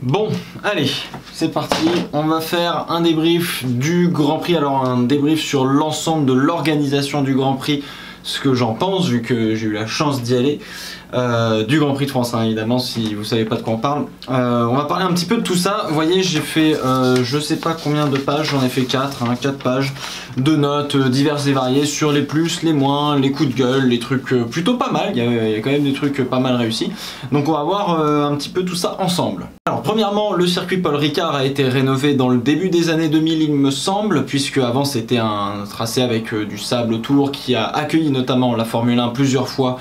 Bon, allez, c'est parti, on va faire un débrief du Grand Prix, alors un débrief sur l'ensemble de l'organisation du Grand Prix, ce que j'en pense vu que j'ai eu la chance d'y aller, du Grand Prix de France hein, évidemment si vous savez pas de quoi on parle. On va parler un petit peu de tout ça. Vous voyez, j'ai fait je sais pas combien de pages, j'en ai fait 4, hein, 4 pages de notes diverses et variées sur les plus, les moins, les coups de gueule, les trucs plutôt pas mal, il y a quand même des trucs pas mal réussis. Donc on va voir un petit peu tout ça ensemble. Alors premièrement, le circuit Paul Ricard a été rénové dans le début des années 2000 il me semble, puisque avant c'était un tracé avec du sable autour qui a accueilli notamment la Formule 1 plusieurs fois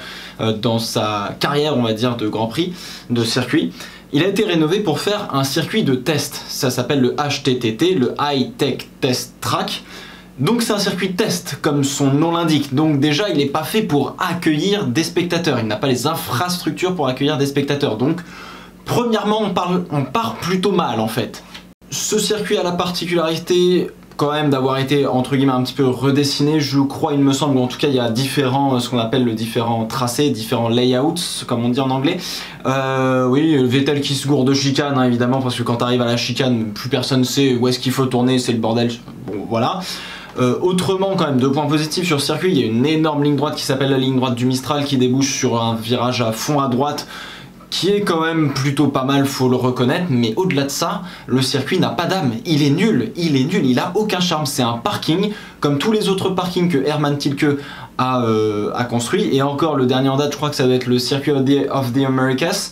dans sa carrière on va dire de Grand Prix, de circuit. Il a été rénové pour faire un circuit de test, ça s'appelle le HTTT, le High Tech Test Track. Donc c'est un circuit de test, comme son nom l'indique. Donc déjà, il n'est pas fait pour accueillir des spectateurs. Il n'a pas les infrastructures pour accueillir des spectateurs. Donc, premièrement, on part plutôt mal, en fait. Ce circuit a la particularité, quand même, d'avoir été, entre guillemets, un petit peu redessiné. Je crois, il me semble, ou en tout cas, il y a différents, ce qu'on appelle le différents tracés, différents layouts, comme on dit en anglais. Oui, Vettel qui se gourde de chicane, hein, évidemment, parce que quand tu arrives à la chicane, plus personne sait où est-ce qu'il faut tourner, c'est le bordel. Bon, voilà. Autrement, quand même, deux points positifs sur ce circuit, il y a une énorme ligne droite qui s'appelle la ligne droite du Mistral qui débouche sur un virage à fond à droite qui est quand même plutôt pas mal, faut le reconnaître, mais au-delà de ça, le circuit n'a pas d'âme, il est nul, il a aucun charme, c'est un parking, comme tous les autres parkings que Hermann Tilke a construit, et encore le dernier en date, je crois que ça doit être le Circuit of the Americas,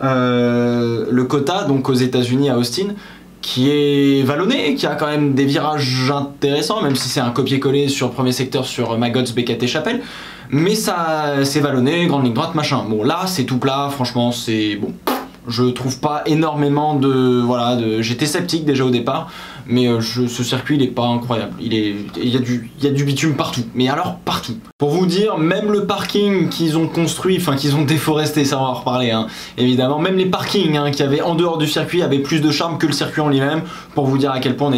le COTA, donc aux États-Unis à Austin, qui est vallonné, qui a quand même des virages intéressants, même si c'est un copier-coller sur le premier secteur sur Maggots, Beckett et Chapelle, mais ça c'est vallonné, grande ligne droite, machin. Bon là c'est tout plat, franchement c'est bon. Je trouve pas énormément de... Voilà, j'étais sceptique déjà au départ, mais ce circuit il est pas incroyable. Il y a du bitume partout, mais alors partout. Pour vous dire, même le parking qu'ils ont construit, enfin qu'ils ont déforesté, ça on va en reparler hein, évidemment, même les parkings hein, qu'il y avait en dehors du circuit avaient plus de charme que le circuit en lui-même, pour vous dire à quel point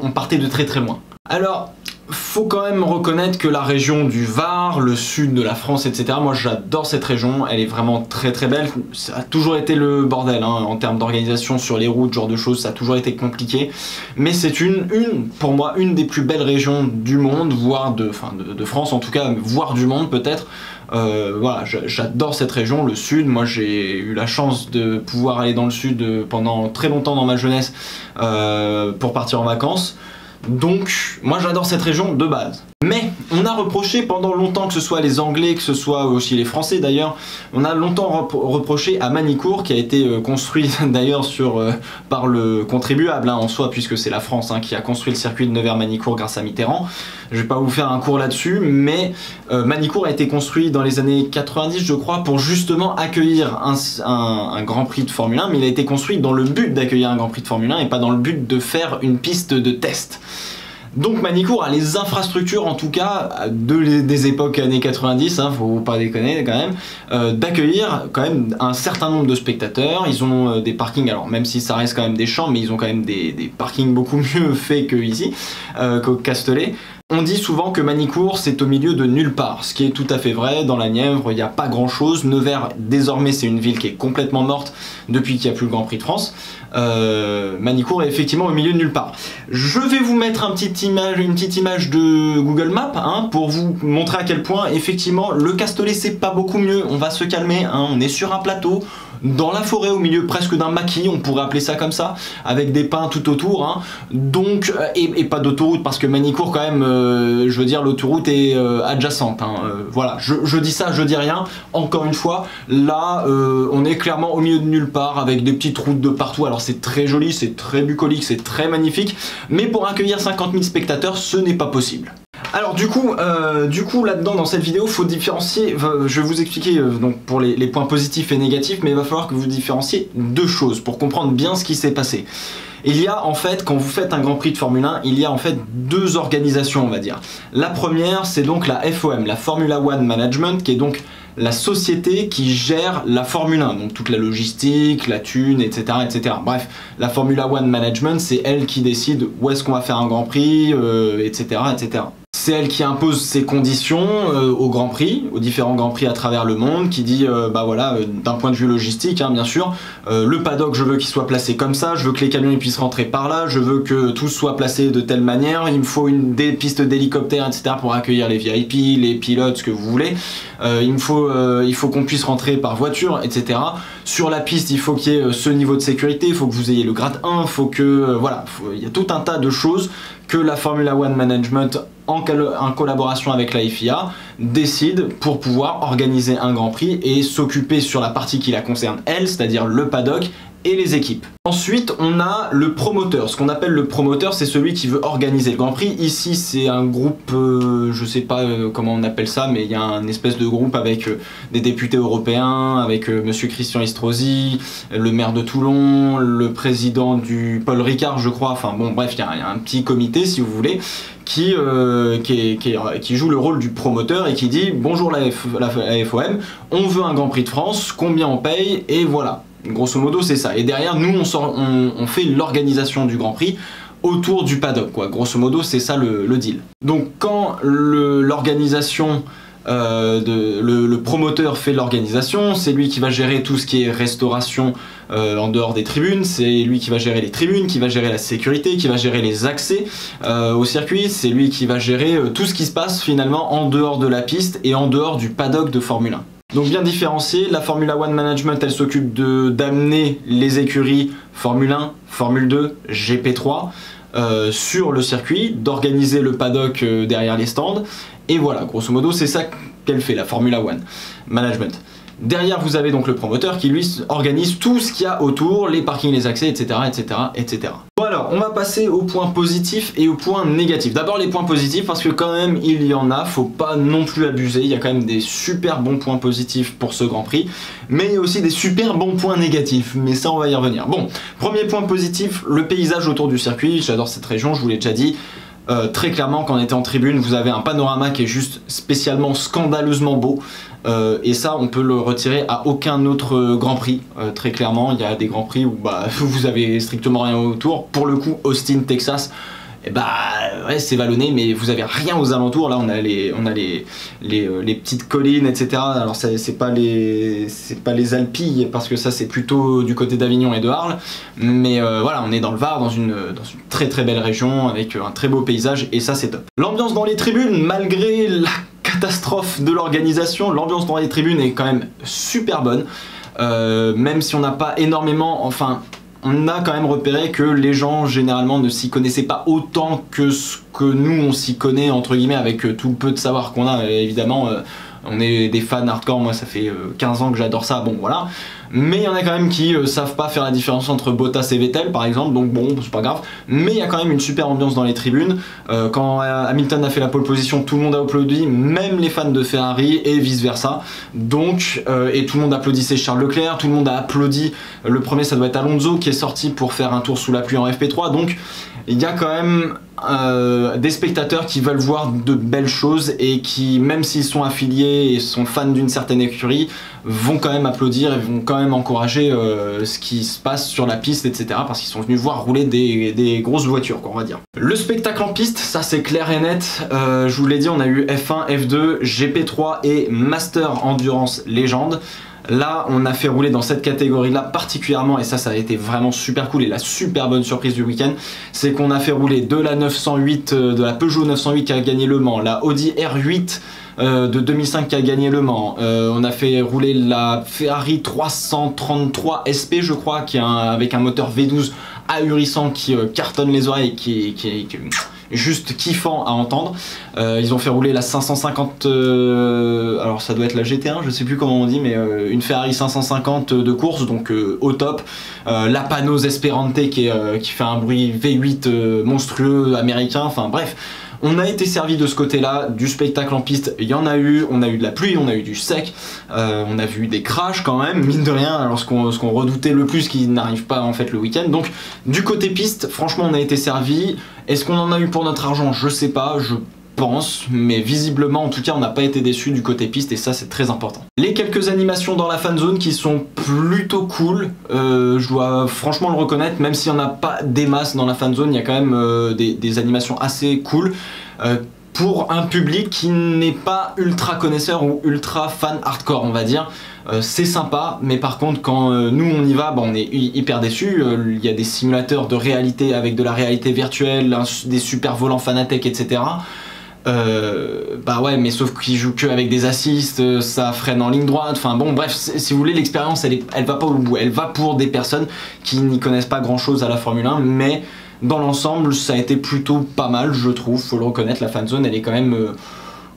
on partait de très très loin. Alors, faut quand même reconnaître que la région du Var, le sud de la France, etc. Moi j'adore cette région, elle est vraiment très très belle. Ça a toujours été le bordel hein, en termes d'organisation sur les routes, ce genre de choses, ça a toujours été compliqué. Mais c'est pour moi, une des plus belles régions du monde, voire de France en tout cas, voire du monde peut-être. Voilà, j'adore cette région, le sud. Moi j'ai eu la chance de pouvoir aller dans le sud pendant très longtemps dans ma jeunesse pour partir en vacances. Donc, moi j'adore cette région de base. Mais on a reproché pendant longtemps, que ce soit les Anglais, que ce soit aussi les Français d'ailleurs, on a longtemps reproché à Manicourt, qui a été construit d'ailleurs par le contribuable hein, en soi, puisque c'est la France hein, qui a construit le circuit de Nevers-Manicourt grâce à Mitterrand. Je vais pas vous faire un cours là-dessus, mais Manicourt a été construit dans les années 90 je crois, pour justement accueillir un Grand Prix de Formule 1, mais il a été construit dans le but d'accueillir un Grand Prix de Formule 1 et pas dans le but de faire une piste de test. Donc Manicourt a les infrastructures en tout cas des époques années 90, hein, faut pas déconner quand même, d'accueillir quand même un certain nombre de spectateurs. Ils ont des parkings, alors même si ça reste quand même des champs, mais ils ont quand même des parkings beaucoup mieux faits que ici, qu'au Castellet. On dit souvent que Manicourt c'est au milieu de nulle part, ce qui est tout à fait vrai. Dans la Nièvre il n'y a pas grand chose. Nevers désormais c'est une ville qui est complètement morte depuis qu'il n'y a plus le Grand Prix de France. Manicourt est effectivement au milieu de nulle part. Je vais vous mettre une petite image de Google Maps hein, pour vous montrer à quel point effectivement le Castellet c'est pas beaucoup mieux. On va se calmer, hein, on est sur un plateau, dans la forêt au milieu presque d'un maquis, on pourrait appeler ça comme ça, avec des pins tout autour, hein. Donc, et pas d'autoroute parce que Manicourt quand même, je veux dire l'autoroute est adjacente, hein. Voilà, je dis ça, je dis rien, encore une fois, là on est clairement au milieu de nulle part avec des petites routes de partout, alors c'est très joli, c'est très bucolique, c'est très magnifique, mais pour accueillir 50 000 spectateurs, ce n'est pas possible. Alors du coup là-dedans dans cette vidéo faut différencier, je vais vous expliquer donc pour les points positifs et négatifs, mais il va falloir que vous différenciez deux choses pour comprendre bien ce qui s'est passé. Il y a en fait, quand vous faites un Grand Prix de Formule 1, il y a en fait deux organisations on va dire. La première c'est donc la FOM, la Formula One Management, qui est donc la société qui gère la Formule 1, donc toute la logistique, la thune, etc. etc. Bref, la Formula One Management, c'est elle qui décide où est-ce qu'on va faire un Grand Prix, etc. etc. C'est elle qui impose ses conditions au Grand Prix, aux différents Grands Prix à travers le monde, qui dit, bah voilà, d'un point de vue logistique, hein, bien sûr, le paddock, je veux qu'il soit placé comme ça, je veux que les camions ils puissent rentrer par là, je veux que tout soit placé de telle manière, il me faut des pistes d'hélicoptères, etc. pour accueillir les VIP, les pilotes, ce que vous voulez, il faut qu'on puisse rentrer par voiture, etc. Sur la piste, il faut qu'il y ait ce niveau de sécurité, il faut que vous ayez le grade 1, il faut que, voilà, il y a tout un tas de choses que la Formula One Management, en collaboration avec la FIA, décide pour pouvoir organiser un Grand Prix et s'occuper sur la partie qui la concerne elle, c'est-à-dire le paddock et les équipes. Ensuite, on a le promoteur. Ce qu'on appelle le promoteur, c'est celui qui veut organiser le Grand Prix. Ici, c'est un groupe, je sais pas comment on appelle ça, mais il y a un espèce de groupe avec des députés européens, avec monsieur Christian Estrosi, le maire de Toulon, le président du Paul Ricard, je crois. Enfin bon, bref, il y a un petit comité, si vous voulez, qui joue le rôle du promoteur et qui dit bonjour la FOM, on veut un Grand Prix de France, combien on paye, et voilà. Grosso modo c'est ça, et derrière nous on fait l'organisation du Grand Prix autour du paddock, quoi. Grosso modo c'est ça le deal. Donc quand l'organisation le promoteur fait l'organisation, c'est lui qui va gérer tout ce qui est restauration en dehors des tribunes, c'est lui qui va gérer les tribunes, qui va gérer la sécurité, qui va gérer les accès au circuit, c'est lui qui va gérer tout ce qui se passe finalement en dehors de la piste et en dehors du paddock de Formule 1. Donc bien différencié, la Formula One Management elle s'occupe d'amener les écuries Formule 1, Formule 2, GP3 sur le circuit, d'organiser le paddock derrière les stands, et voilà, grosso modo c'est ça qu'elle fait, la Formula One Management. Derrière vous avez donc le promoteur qui lui organise tout ce qu'il y a autour, les parkings, les accès, etc. etc. etc. Bon alors, on va passer aux points positifs et aux points négatifs. D'abord les points positifs parce que quand même il y en a, faut pas non plus abuser, il y a quand même des super bons points positifs pour ce Grand Prix, mais il y a aussi des super bons points négatifs, mais ça on va y revenir. Bon, premier point positif, le paysage autour du circuit, j'adore cette région, je vous l'ai déjà dit. Très clairement quand on était en tribune vous avez un panorama qui est juste spécialement scandaleusement beau et ça on peut le retirer à aucun autre Grand Prix. Très clairement il y a des Grands Prix où bah, vous avez strictement rien autour. Pour le coup Austin, Texas, et bah ouais c'est vallonné mais vous avez rien aux alentours. Là on a les petites collines, etc. Alors c'est pas les Alpilles parce que ça c'est plutôt du côté d'Avignon et de Arles, mais voilà on est dans le Var, dans une très très belle région avec un très beau paysage et ça c'est top. L'ambiance dans les tribunes, malgré la catastrophe de l'organisation, l'ambiance dans les tribunes est quand même super bonne, même si on n'a pas énormément, enfin on a quand même repéré que les gens généralement ne s'y connaissaient pas autant que ce que nous on s'y connaît entre guillemets avec tout le peu de savoir qu'on a. Évidemment on est des fans hardcore, moi ça fait 15 ans que j'adore ça, bon voilà. Mais il y en a quand même qui savent pas faire la différence entre Bottas et Vettel par exemple, donc bon c'est pas grave. Mais il y a quand même une super ambiance dans les tribunes. Quand Hamilton a fait la pole position, tout le monde a applaudi, même les fans de Ferrari et vice versa. Donc et tout le monde applaudissait Charles Leclerc, tout le monde a applaudi, le premier ça doit être Alonso qui est sorti pour faire un tour sous la pluie en FP3. Donc il y a quand même des spectateurs qui veulent voir de belles choses et qui, même s'ils sont affiliés et sont fans d'une certaine écurie, vont quand même applaudir et vont quand même encourager ce qui se passe sur la piste, etc. parce qu'ils sont venus voir rouler des grosses voitures, quoi, on va dire. Le spectacle en piste, ça c'est clair et net. Je vous l'ai dit, on a eu F1, F2, GP3 et Master Endurance Légende. Là, on a fait rouler dans cette catégorie-là particulièrement, et ça a été vraiment super cool, et la super bonne surprise du week-end, c'est qu'on a fait rouler de la 908, de la Peugeot 908 qui a gagné Le Mans, la Audi R8 de 2005 qui a gagné Le Mans, on a fait rouler la Ferrari 333 SP, je crois, qui est avec un moteur V12 ahurissant qui cartonne les oreilles, qui juste kiffant à entendre. Ils ont fait rouler la 550, alors ça doit être la GT1, je sais plus comment on dit, mais une Ferrari 550 de course, donc au top. La Panos Esperante qui fait un bruit V8 monstrueux américain, enfin bref. On a été servi de ce côté-là, du spectacle en piste, il y en a eu, on a eu de la pluie, on a eu du sec, on a vu des crashs quand même, mine de rien, alors ce qu'on redoutait le plus qui n'arrive pas en fait le week-end. Donc du côté piste, franchement on a été servi. Est-ce qu'on en a eu pour notre argent? Je sais pas, je pense, mais visiblement en tout cas on n'a pas été déçus du côté piste et ça c'est très important. Les quelques animations dans la fan zone qui sont plutôt cool, je dois franchement le reconnaître, même s'il n'y en a pas des masses dans la fan zone, il y a quand même des animations assez cool. pour un public qui n'est pas ultra connaisseur ou ultra fan hardcore, on va dire. C'est sympa, mais par contre quand nous on y va, on est hyper déçus. Il y a des simulateurs de réalité avec de la réalité virtuelle, des super volants Fanatec, etc. Bah ouais, mais sauf qu'ils jouent que avec des assists, ça freine en ligne droite, enfin bon bref, si vous voulez, l'expérience elle va pas au bout, elle va pour des personnes qui n'y connaissent pas grand chose à la Formule 1, mais dans l'ensemble ça a été plutôt pas mal, je trouve, faut le reconnaître. La fanzone elle est quand même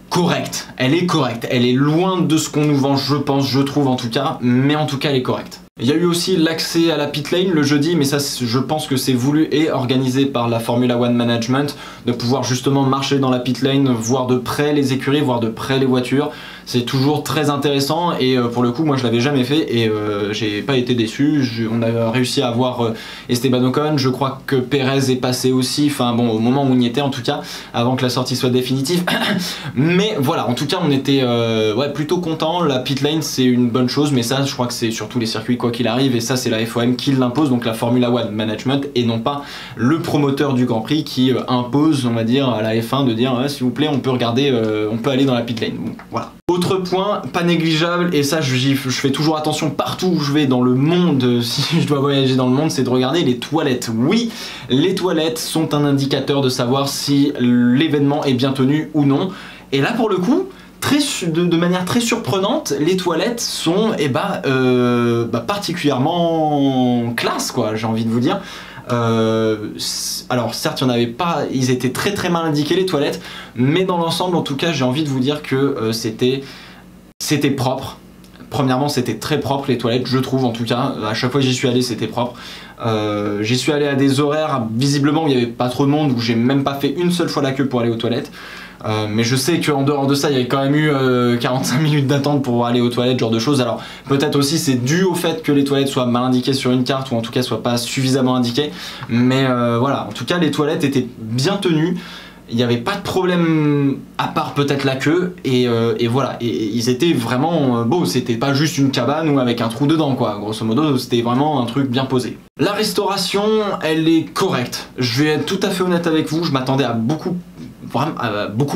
correcte, elle est loin de ce qu'on nous vend, je pense, je trouve en tout cas, mais en tout cas elle est correcte. Il y a eu aussi l'accès à la pit lane le jeudi, mais ça je pense que c'est voulu et organisé par la Formula One Management, de pouvoir justement marcher dans la pit lane, voir de près les écuries, voir de près les voitures. C'est toujours très intéressant et pour le coup moi je l'avais jamais fait et j'ai pas été déçu. On a réussi à avoir Esteban Ocon, je crois que Perez est passé aussi, enfin bon au moment où on y était en tout cas, avant que la sortie soit définitive. Mais voilà, en tout cas on était ouais, plutôt content. La pit lane c'est une bonne chose, mais ça je crois que c'est sur tous les circuits quoi qu'il arrive, et ça c'est la FOM qui l'impose, donc la Formula One Management, et non pas le promoteur du Grand Prix qui impose, on va dire, à la F1 de dire s'il vous plaît on peut regarder, on peut aller dans la pit lane. Bon, voilà. Autre point pas négligeable, et ça je fais toujours attention partout où je vais dans le monde, si je dois voyager dans le monde, c'est de regarder les toilettes. Oui, les toilettes sont un indicateur de savoir si l'événement est bien tenu ou non, et là pour le coup de manière très surprenante, les toilettes sont particulièrement classe quoi, j'ai envie de vous dire. Alors certes il y en avait pas, ils étaient très mal indiqués les toilettes, mais dans l'ensemble en tout cas j'ai envie de vous dire que c'était propre. Premièrement c'était très propre les toilettes, je trouve, en tout cas à chaque fois que j'y suis allé c'était propre. J'y suis allé à des horaires visiblement où il n'y avait pas trop de monde, où j'ai même pas fait une seule fois la queue pour aller aux toilettes. Mais je sais qu'en dehors de ça il y avait quand même eu 45 minutes d'attente pour aller aux toilettes, genre de choses. Alors peut-être aussi c'est dû au fait que les toilettes soient mal indiquées sur une carte, ou en tout cas soient pas suffisamment indiquées, mais voilà, en tout cas les toilettes étaient bien tenues. Il n'y avait pas de problème à part peut-être la queue, et voilà, et ils étaient vraiment beaux, c'était pas juste une cabane ou avec un trou dedans quoi, grosso modo c'était vraiment un truc bien posé. La restauration elle est correcte, je vais être tout à fait honnête avec vous, je m'attendais à beaucoup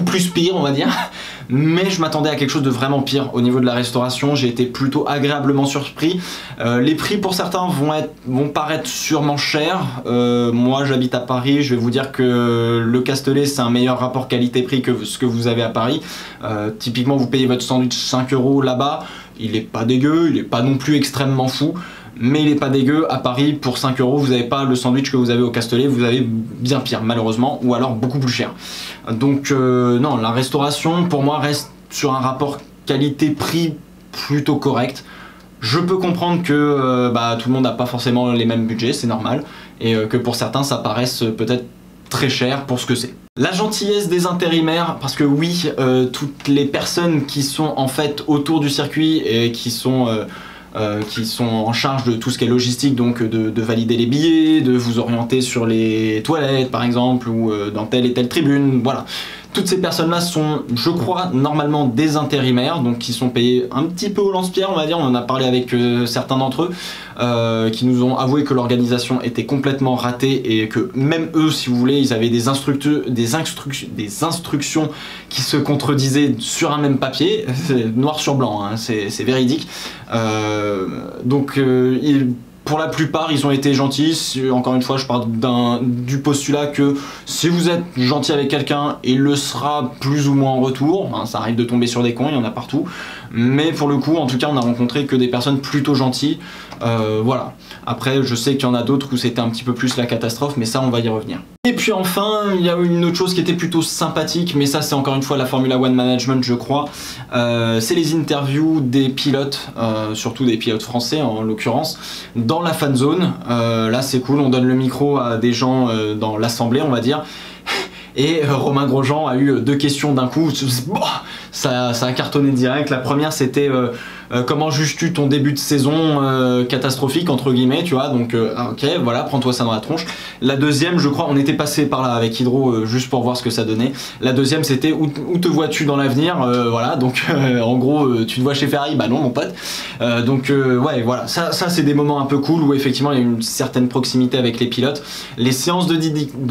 plus pire on va dire, mais je m'attendais à quelque chose de vraiment pire au niveau de la restauration. J'ai été plutôt agréablement surpris. Les prix pour certains vont paraître sûrement chers. Moi j'habite à Paris, je vais vous dire que le Castellet c'est un meilleur rapport qualité-prix que ce que vous avez à Paris. Typiquement vous payez votre sandwich 5 € là-bas, il est pas dégueu, il est pas non plus extrêmement fou, mais il est pas dégueu. À Paris pour 5 € vous n'avez pas le sandwich que vous avez au Castellet, vous avez bien pire malheureusement, ou alors beaucoup plus cher. Donc non, la restauration pour moi reste sur un rapport qualité-prix plutôt correct. Je peux comprendre que tout le monde n'a pas forcément les mêmes budgets, c'est normal, et que pour certains ça paraisse peut-être très cher pour ce que c'est. La gentillesse des intérimaires, parce que oui, toutes les personnes qui sont en fait autour du circuit et qui sont en charge de tout ce qui est logistique, donc de valider les billets, de vous orienter sur les toilettes par exemple, ou dans telle et telle tribune, voilà. Toutes ces personnes-là sont, je crois, normalement des intérimaires, donc qui sont payés un petit peu au lance-pierre, on va dire. On en a parlé avec certains d'entre eux, qui nous ont avoué que l'organisation était complètement ratée, et que même eux, si vous voulez, ils avaient des instructions qui se contredisaient sur un même papier, noir sur blanc, hein, c'est véridique. Pour la plupart, ils ont été gentils. Encore une fois, je pars du postulat que si vous êtes gentil avec quelqu'un, il le sera plus ou moins en retour. Hein, ça arrive de tomber sur des cons, il y en a partout. Mais pour le coup, en tout cas, on a rencontré que des personnes plutôt gentilles. Voilà. Après, je sais qu'il y en a d'autres où c'était un petit peu plus la catastrophe, mais ça, on va y revenir. Et puis enfin, il y a une autre chose qui était plutôt sympathique, mais ça c'est encore une fois la Formula One Management je crois, c'est les interviews des pilotes, surtout des pilotes français en l'occurrence, dans la fan zone. Là c'est cool, on donne le micro à des gens dans l'assemblée on va dire, et Romain Grosjean a eu 2 questions d'un coup, ça a cartonné direct. La première c'était comment juges-tu ton début de saison catastrophique entre guillemets, tu vois, donc ok voilà, prends-toi ça dans la tronche. La deuxième, je crois, on était passé par là avec Hydro juste pour voir ce que ça donnait. La deuxième c'était où te vois-tu dans l'avenir, voilà, donc en gros tu te vois chez Ferrari, bah non mon pote. Ouais voilà, ça c'est des moments un peu cool où effectivement il y a une certaine proximité avec les pilotes. Les séances de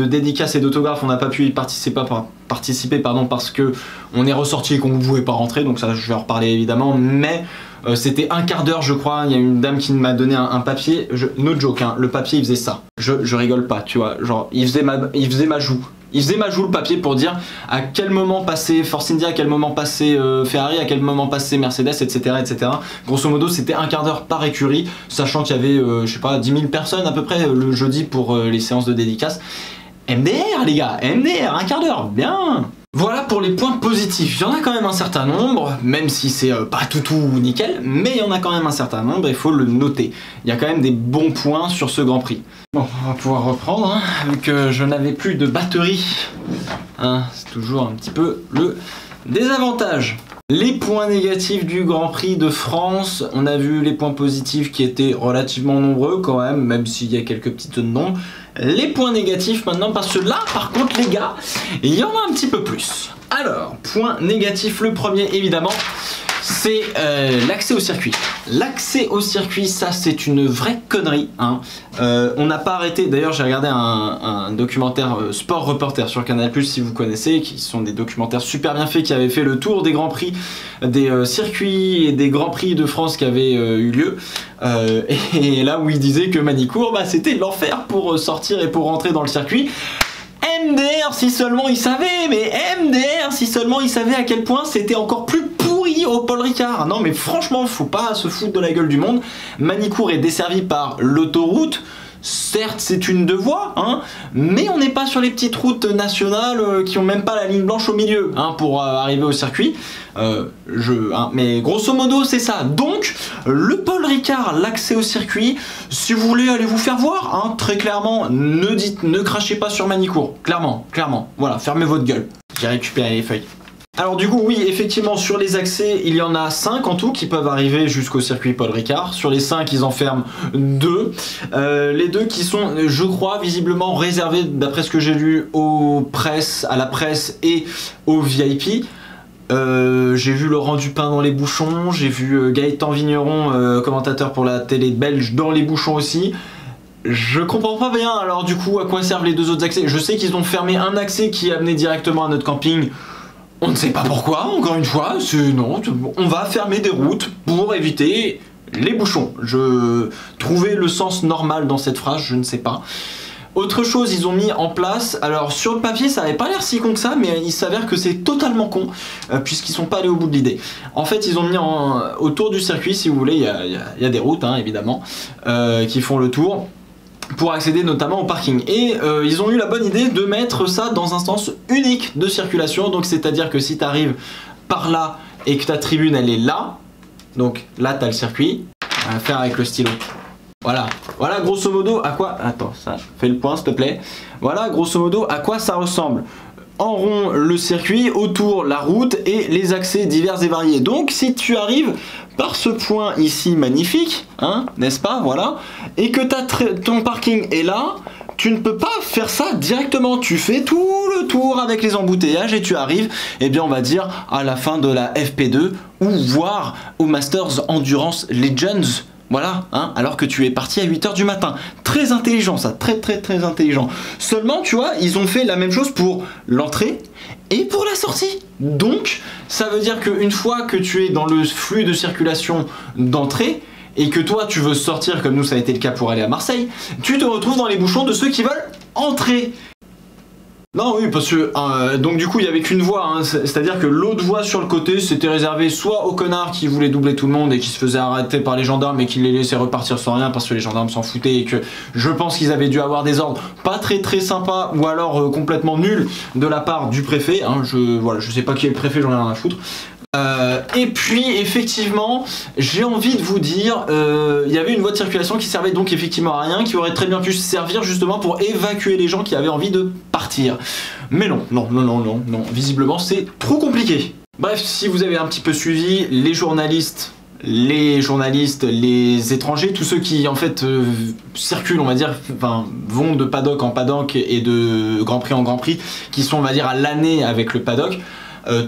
dédicaces et d'autographes on n'a pas pu y participer participer pardon, parce que on est ressorti et qu'on ne pouvait pas rentrer, donc ça je vais en reparler évidemment, mais c'était un quart d'heure je crois, il y a une dame qui m'a donné un papier, no joke, hein, le papier il faisait ça, je rigole pas, tu vois, genre il faisait ma joue. Il faisait ma joue le papier pour dire à quel moment passait Force India, à quel moment passait Ferrari, à quel moment passait Mercedes, etc. etc. Grosso modo, c'était un quart d'heure par écurie, sachant qu'il y avait, je sais pas, 10 000 personnes à peu près le jeudi pour les séances de dédicace. MDR les gars, MDR, un quart d'heure, bien. Voilà pour les points positifs, il y en a quand même un certain nombre, même si c'est pas tout nickel, mais il y en a quand même un certain nombre, il faut le noter. Il y a quand même des bons points sur ce Grand Prix. Bon, on va pouvoir reprendre, hein, vu que je n'avais plus de batterie. Hein, c'est toujours un petit peu le désavantage. Les points négatifs du Grand Prix de France, on a vu les points positifs qui étaient relativement nombreux quand même s'il y a quelques petites nombres. Les points négatifs maintenant, parce que là, par contre, les gars, il y en a un petit peu plus. Alors, point négatif, le premier, évidemment, c'est l'accès au circuit. L'accès au circuit, ça, c'est une vraie connerie. Hein. On n'a pas arrêté, d'ailleurs, j'ai regardé un documentaire Sport Reporter sur Canal+, si vous connaissez, qui sont des documentaires super bien faits, qui avaient fait le tour des Grands Prix, des circuits et des Grands Prix de France qui avaient eu lieu. Et là où il disait que Manicourt, bah, c'était l'enfer pour sortir et pour rentrer dans le circuit. MDR si seulement il savait, mais MDR si seulement il savait à quel point c'était encore plus pourri au Paul Ricard. Non mais franchement, faut pas se foutre de la gueule du monde. Manicourt est desservi par l'autoroute. Certes, c'est une deux voies, hein, mais on n'est pas sur les petites routes nationales qui ont même pas la ligne blanche au milieu hein, pour arriver au circuit. Mais grosso modo, c'est ça. Donc, le Paul Ricard, l'accès au circuit, si vous voulez aller vous faire voir, hein, très clairement, ne crachez pas sur Manicourt. Clairement. Voilà, fermez votre gueule. J'ai récupéré les feuilles. Alors du coup oui, effectivement sur les accès il y en a 5 en tout qui peuvent arriver jusqu'au circuit Paul Ricard. Sur les 5 ils en ferment 2. Les 2 qui sont je crois visiblement réservés d'après ce que j'ai lu à la presse et aux VIP. J'ai vu Laurent Dupin dans les bouchons, j'ai vu Gaëtan Vigneron, commentateur pour la télé belge, dans les bouchons aussi. Je comprends pas bien alors du coup à quoi servent les 2 autres accès. Je sais qu'ils ont fermé un accès qui amenait directement à notre camping. On ne sait pas pourquoi, encore une fois, non, on va fermer des routes pour éviter les bouchons. Je trouvais le sens normal dans cette phrase, je ne sais pas. Autre chose, ils ont mis en place, alors sur le papier ça n'avait pas l'air si con que ça, mais il s'avère que c'est totalement con, puisqu'ils sont pas allés au bout de l'idée. En fait, ils ont mis autour du circuit, si vous voulez, il y a des routes, hein, évidemment, qui font le tour, pour accéder notamment au parking. Et ils ont eu la bonne idée de mettre ça dans un sens unique de circulation, donc c'est à dire que si tu arrives par là et que ta tribune elle est là, donc là tu as le circuit, on va faire avec le stylo. Voilà grosso modo à quoi, attends ça, fais le point s'il te plaît, voilà grosso modo à quoi ça ressemble. En rond le circuit, autour la route et les accès divers et variés. Donc si tu arrives par ce point ici magnifique, hein, n'est-ce pas, voilà, et que ton parking est là, tu ne peux pas faire ça directement, tu fais tout le tour avec les embouteillages et tu arrives, eh bien on va dire à la fin de la FP2 ou voire au Masters Endurance Legends. Voilà, hein, alors que tu es parti à 8 h du matin. Très intelligent ça, très intelligent. Seulement, tu vois, ils ont fait la même chose pour l'entrée et pour la sortie. Donc, ça veut dire qu'une fois que tu es dans le flux de circulation d'entrée, et que toi tu veux sortir, comme nous ça a été le cas pour aller à Marseille, tu te retrouves dans les bouchons de ceux qui veulent entrer. Non oui parce que donc du coup il n'y avait qu'une voie, hein, c'est-à-dire que l'autre voie sur le côté c'était réservé soit aux connards qui voulaient doubler tout le monde et qui se faisaient arrêter par les gendarmes et qui les laissaient repartir sans rien parce que les gendarmes s'en foutaient et que je pense qu'ils avaient dû avoir des ordres pas très sympas ou alors complètement nuls de la part du préfet, hein, je sais pas qui est le préfet, j'en ai rien à foutre. Et puis effectivement j'ai envie de vous dire il y avait une voie de circulation qui servait donc effectivement à rien, qui aurait très bien pu servir justement pour évacuer les gens qui avaient envie de partir, mais non, visiblement c'est trop compliqué. Bref, si vous avez un petit peu suivi, les journalistes, les étrangers, tous ceux qui en fait circulent, on va dire, enfin vont de paddock en paddock et de Grand Prix en Grand Prix, qui sont on va dire à l'année avec le paddock,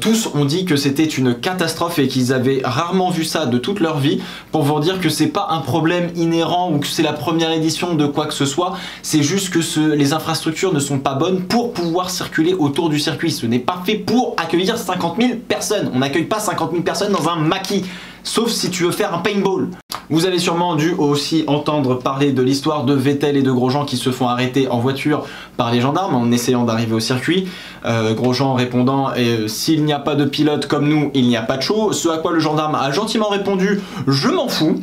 tous ont dit que c'était une catastrophe et qu'ils avaient rarement vu ça de toute leur vie, pour vous dire que c'est pas un problème inhérent ou que c'est la première édition de quoi que ce soit, c'est juste que les infrastructures ne sont pas bonnes pour pouvoir circuler autour du circuit. Ce n'est pas fait pour accueillir 50 000 personnes. On n'accueille pas 50 000 personnes dans un maquis, sauf si tu veux faire un paintball. Vous avez sûrement dû aussi entendre parler de l'histoire de Vettel et de Grosjean qui se font arrêter en voiture par les gendarmes en essayant d'arriver au circuit. Grosjean répondant s'il n'y a pas de pilote comme nous, il n'y a pas de show. Ce à quoi le gendarme a gentiment répondu je m'en fous.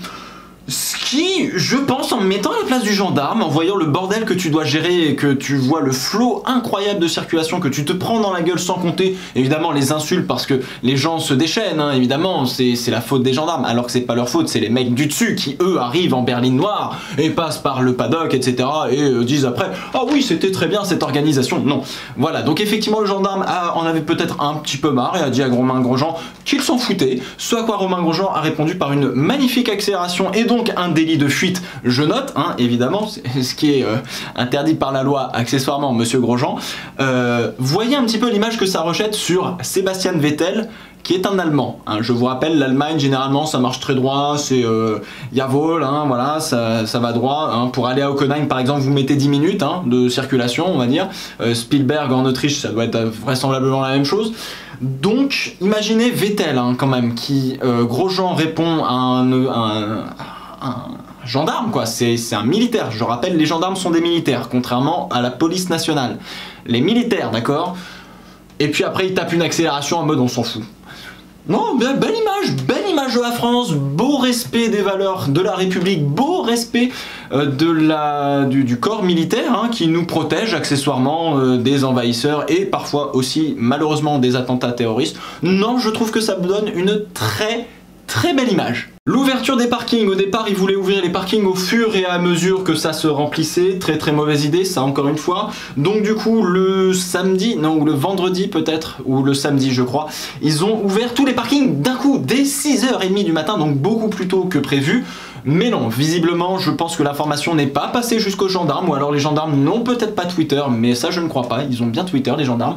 Ce qui, je pense, en me mettant à la place du gendarme, en voyant le bordel que tu dois gérer et que tu vois le flot incroyable de circulation que tu te prends dans la gueule sans compter, évidemment les insultes parce que les gens se déchaînent, hein, évidemment, c'est la faute des gendarmes, alors que c'est pas leur faute, c'est les mecs du dessus qui, eux, arrivent en berline noire et passent par le paddock, etc. et disent après « Ah oui, c'était très bien cette organisation ». Non, voilà, donc effectivement le gendarme en avait peut-être un petit peu marre et a dit à Romain Grosjean qu'il s'en foutait, ce à quoi Romain Grosjean a répondu par une magnifique accélération et donc un délit de fuite, je note, hein, évidemment, ce qui est interdit par la loi accessoirement, monsieur Grosjean. Voyez un petit peu l'image que ça rejette sur Sébastien Vettel, qui est un Allemand. Hein. Je vous rappelle, l'Allemagne, généralement, ça marche très droit, c'est jawohl, hein, voilà, ça va droit. Hein. Pour aller à Hockenheim, par exemple, vous mettez 10 minutes hein, de circulation, on va dire. Spielberg en Autriche, ça doit être vraisemblablement la même chose. Donc, imaginez Vettel, hein, quand même, qui, Grosjean répond à un gendarme, quoi, c'est un militaire. Je rappelle, les gendarmes sont des militaires, contrairement à la police nationale. Les militaires, d'accord? Et puis après, il tape une accélération en mode on s'en fout. Non, belle image de la France, beau respect des valeurs de la République, beau respect du corps militaire hein, qui nous protège accessoirement des envahisseurs et parfois aussi malheureusement des attentats terroristes. Non, je trouve que ça me donne une très belle image. L'ouverture des parkings, au départ ils voulaient ouvrir les parkings au fur et à mesure que ça se remplissait, très mauvaise idée ça encore une fois, donc du coup le samedi, non ou le vendredi peut-être, ou le samedi je crois, ils ont ouvert tous les parkings d'un coup, dès 6h30 du matin, donc beaucoup plus tôt que prévu. Mais non, visiblement, je pense que l'information n'est pas passée jusqu'aux gendarmes, ou alors les gendarmes n'ont peut-être pas Twitter, mais ça je ne crois pas, ils ont bien Twitter les gendarmes.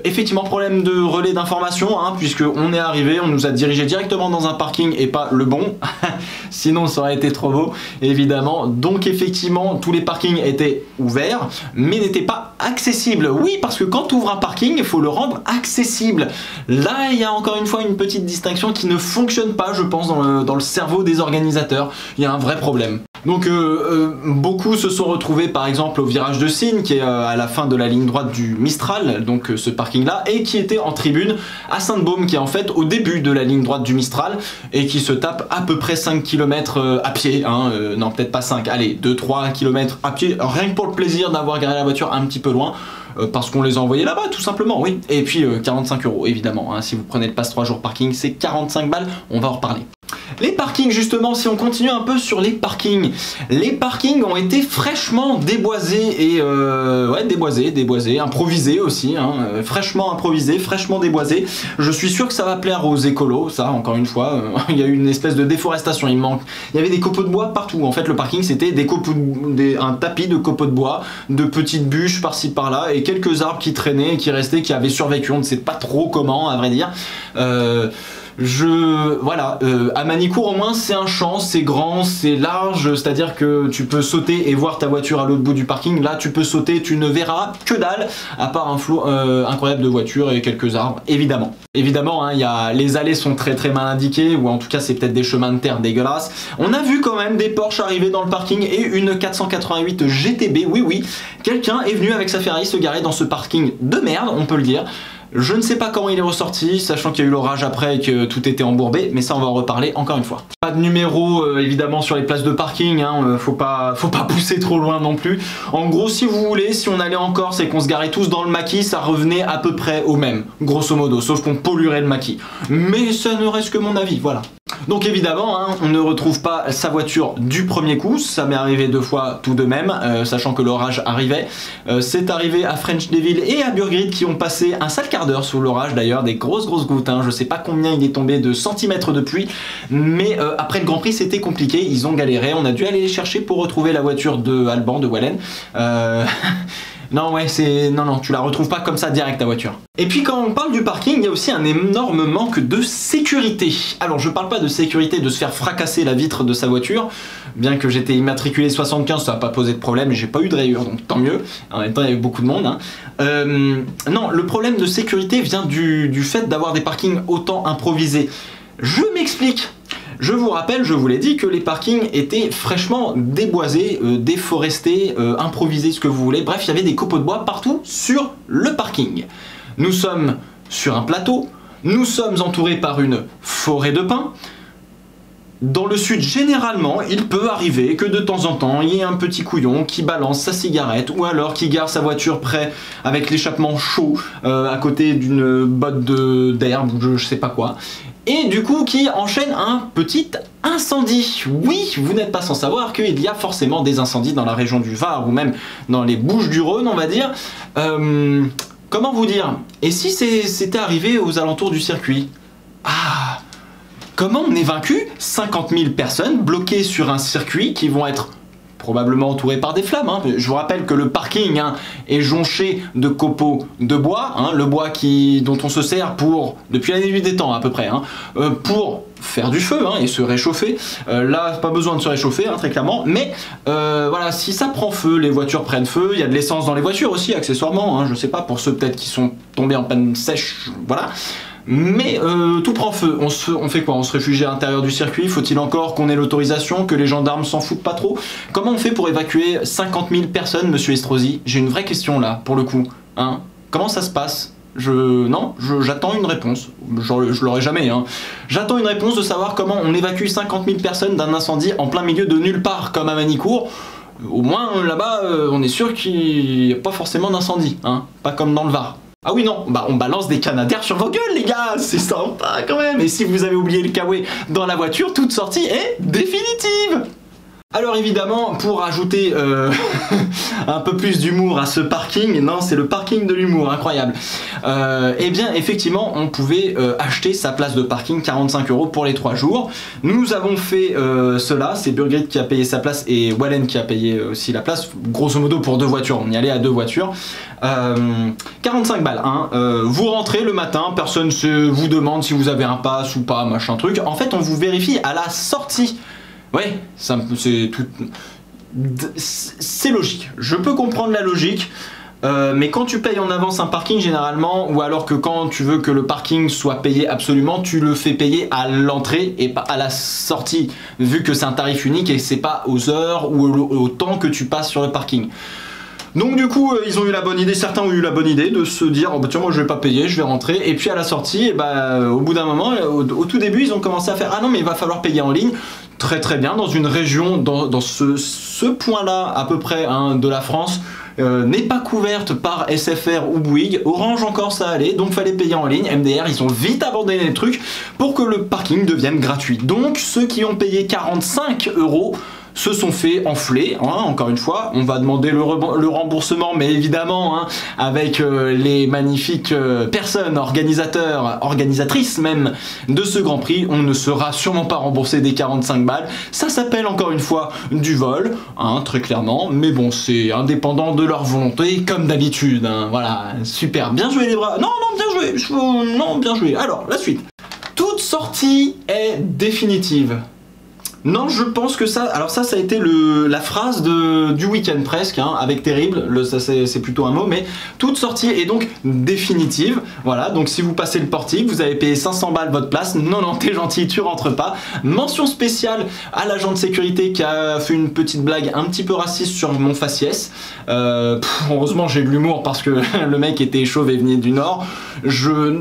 Effectivement, problème de relais d'information, hein, puisqu'on est arrivé, on nous a dirigé directement dans un parking et pas le bon, sinon ça aurait été trop beau, évidemment. Donc effectivement, tous les parkings étaient ouverts, mais n'étaient pas accessibles. Oui, parce que quand tu ouvres un parking, il faut le rendre accessible. Là, il y a encore une fois une petite distinction qui ne fonctionne pas, je pense, dans le cerveau des organisateurs. Il y a un vrai problème. Donc beaucoup se sont retrouvés par exemple au virage de Signes qui est à la fin de la ligne droite du Mistral, donc ce parking là, et qui était en tribune à Sainte-Baume qui est en fait au début de la ligne droite du Mistral et qui se tape à peu près 5 km à pied, hein, non peut-être pas 5, allez 2-3 km à pied, rien que pour le plaisir d'avoir garé la voiture un petit peu loin. Parce qu'on les a envoyés là-bas tout simplement, oui. Et puis 45 € évidemment, hein, si vous prenez le pass 3 jours parking c'est 45 balles, on va en reparler. Les parkings justement, si on continue un peu sur les parkings ont été fraîchement déboisés et ouais déboisés, improvisés aussi, hein, fraîchement improvisés, fraîchement déboisés. Je suis sûr que ça va plaire aux écolos, ça encore une fois, il y a eu une espèce de déforestation, il y avait des copeaux de bois partout. En fait le parking c'était un tapis de copeaux de bois, de petites bûches par-ci par-là et quelques arbres qui traînaient et qui restaient, qui avaient survécu, on ne sait pas trop comment à vrai dire. Voilà, à Manicourt au moins c'est un champ, c'est grand, c'est large, c'est-à-dire que tu peux sauter et voir ta voiture à l'autre bout du parking. Là tu peux sauter, tu ne verras que dalle, à part un flot incroyable de voitures et quelques arbres, évidemment. Évidemment, hein, les allées sont très mal indiquées, ou en tout cas c'est peut-être des chemins de terre dégueulasses. On a vu quand même des Porsche arriver dans le parking et une 488 GTB, oui, quelqu'un est venu avec sa Ferrari se garer dans ce parking de merde, on peut le dire. Je ne sais pas comment il est ressorti, sachant qu'il y a eu l'orage après et que tout était embourbé, mais ça on va en reparler encore une fois. Pas de numéro évidemment sur les places de parking, hein, faut pas pousser trop loin non plus. En gros si vous voulez, si on allait en Corse et qu'on se garait tous dans le maquis, ça revenait à peu près au même, grosso modo, sauf qu'on polluerait le maquis. Mais ça ne reste que mon avis, voilà. Donc évidemment, hein, on ne retrouve pas sa voiture du premier coup, ça m'est arrivé 2 fois tout de même, sachant que l'orage arrivait. C'est arrivé à French Devil et à Burgrid qui ont passé un sale quart d'heure sous l'orage d'ailleurs, des grosses gouttes, hein, je sais pas combien il est tombé de centimètres de pluie, mais après le Grand Prix c'était compliqué, ils ont galéré, on a dû aller les chercher pour retrouver la voiture de Alban, de Wallen. Non, ouais, c'est... Non, tu la retrouves pas comme ça direct, ta voiture. Et puis quand on parle du parking, il y a aussi un énorme manque de sécurité. Alors, je parle pas de sécurité de se faire fracasser la vitre de sa voiture, bien que j'étais immatriculé 75, ça n'a pas posé de problème, et j'ai pas eu de rayures, donc tant mieux. En même temps, il y avait beaucoup de monde. Hein. Non, le problème de sécurité vient du fait d'avoir des parkings autant improvisés. Je m'explique. Je vous rappelle, je vous l'ai dit, que les parkings étaient fraîchement déboisés, déforestés, improvisés, ce que vous voulez. Bref, il y avait des copeaux de bois partout sur le parking. Nous sommes sur un plateau, nous sommes entourés par une forêt de pins. Dans le sud, généralement, il peut arriver que de temps en temps, il y ait un petit couillon qui balance sa cigarette ou alors qui gare sa voiture près avec l'échappement chaud à côté d'une botte d'herbe ou je sais pas quoi. Et du coup, qui enchaîne un petit incendie. Oui, vous n'êtes pas sans savoir qu'il y a forcément des incendies dans la région du Var ou même dans les Bouches-du-Rhône, on va dire. Comment vous dire? Et si c'était arrivé aux alentours du circuit? Ah! Comment on est vaincu 50 000 personnes bloquées sur un circuit qui vont être probablement entourées par des flammes. Hein. Je vous rappelle que le parking est jonché de copeaux de bois, le bois dont on se sert depuis la nuit des temps à peu près, pour faire du feu et se réchauffer. Là, pas besoin de se réchauffer, très clairement, mais voilà, si ça prend feu, les voitures prennent feu, il y a de l'essence dans les voitures aussi, accessoirement, je sais pas, pour ceux peut-être qui sont tombés en panne sèche, voilà. Mais tout prend feu, on fait quoi? On se réfugie à l'intérieur du circuit? Faut-il encore qu'on ait l'autorisation, que les gendarmes s'en foutent pas trop? Comment on fait pour évacuer 50 000 personnes, monsieur Estrosi? J'ai une vraie question là, pour le coup. Comment ça se passe? J'attends une réponse. Je l'aurai jamais. J'attends une réponse de savoir comment on évacue 50 000 personnes d'un incendie en plein milieu de nulle part, comme à Manicourt. Au moins là-bas, on est sûr qu'il n'y a pas forcément d'incendie, pas comme dans le Var. Ah oui non, on balance des canadaires sur vos gueules les gars, c'est sympa quand même. Et si vous avez oublié le kawaii dans la voiture, toute sortie est définitive. Alors évidemment, pour ajouter un peu plus d'humour à ce parking, non c'est le parking de l'humour, incroyable. Eh bien effectivement, on pouvait acheter sa place de parking 45 € pour les 3 jours. Nous avons fait cela, c'est Burgrit qui a payé sa place et Wallen qui a payé aussi la place, grosso modo pour 2 voitures, on y allait à 2 voitures. 45 balles, vous rentrez le matin, personne ne vous demande si vous avez un pass ou pas, machin truc. En fait on vous vérifie à la sortie. Ouais, c'est logique. Je peux comprendre la logique, mais quand tu payes en avance un parking généralement, ou alors que quand tu veux que le parking soit payé absolument, tu le fais payer à l'entrée et pas à la sortie, vu que c'est un tarif unique et c'est pas aux heures ou au temps que tu passes sur le parking. Donc du coup ils ont eu la bonne idée, certains ont eu la bonne idée de se dire oh bah tiens moi je vais pas payer, je vais rentrer, et puis à la sortie, au bout d'un moment, au tout début ils ont commencé à faire ah non mais il va falloir payer en ligne. Très très bien, dans une région, dans ce point là à peu près de la France, n'est pas couverte par SFR ou Bouygues. Orange encore ça allait, donc fallait payer en ligne. MDR ils ont vite abandonné les trucs pour que le parking devienne gratuit. Donc ceux qui ont payé 45 € se sont fait enfler, encore une fois, on va demander le remboursement, mais évidemment, avec les magnifiques personnes, organisateurs, organisatrices même, de ce Grand Prix, on ne sera sûrement pas remboursé des 45 balles, ça s'appelle encore une fois du vol, très clairement, mais bon, c'est indépendant de leur volonté, comme d'habitude, voilà, super, bien joué les bras, non, bien joué, non, bien joué, alors, la suite. Toute sortie est définitive. Non, je pense que ça... Alors ça a été la phrase du week-end presque, avec Terrible, ça c'est plutôt un mot, mais toute sortie est donc définitive. Voilà, donc si vous passez le portique, vous avez payé 500 balles votre place, non, t'es gentil, tu rentres pas. Mention spéciale à l'agent de sécurité qui a fait une petite blague un petit peu raciste sur mon faciès. Heureusement j'ai de l'humour parce que le mec était chauve et venait du Nord.